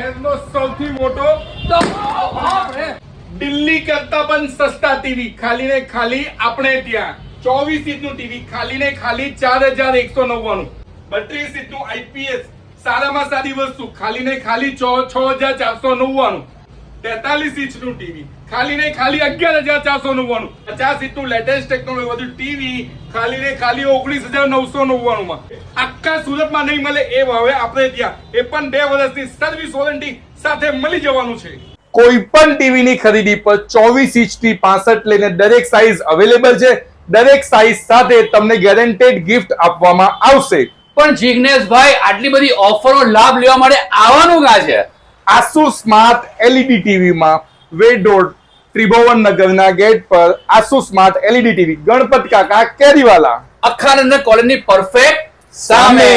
શહેરનો સૌથી મોટો દિલ્હી કરતા પણ સસ્તા ટીવી ખાલી ને ખાલી આપણે ત્યાં 24 ઇંચનું ટીવી ખાલી ને ખાલી 4199 32 ઇંચનું આઈપીએસ સારામાં સારી વસ્તુ ખાલી ને ખાલી 6499 43 ઇંચનું ટીવી ખાલી ને ખાલી 11499 50 ઇંચનું લેટેસ્ટ ટેકનોલોજી બધું ટીવી ખાલી ને ખાલી 19999 માં આખા સુરતમાં નહીં મળે એ ભાવે આપણે ત્યાં એ પણ 2 વર્ષની સર્વિસ વોરંટી સાથે મળી જવાનું છે. કોઈ પણ ટીવી ની ખરીદી પર 24 ઇંચ થી 65 લઈને દરેક સાઈઝ અવેલેબલ છે. દરેક સાઈઝ સાથે તમને ગેરંટેડ ગિફ્ટ આપવામાં આવશે. પણ જિગ્નેશભાઈ આટલી બધી ઓફરનો લાભ લેવા માટે આવવાનું ક્યાં છે? આસુસ સ્માર્ટ એલઈડી ટીવી માં વેડોડ ત્રિભુવન નગરના ગેટ પર Asus smart LED TV Ganpat કાકા કેરીવાલા અખાનંદ કોલોની પરફેક્ટ સામે.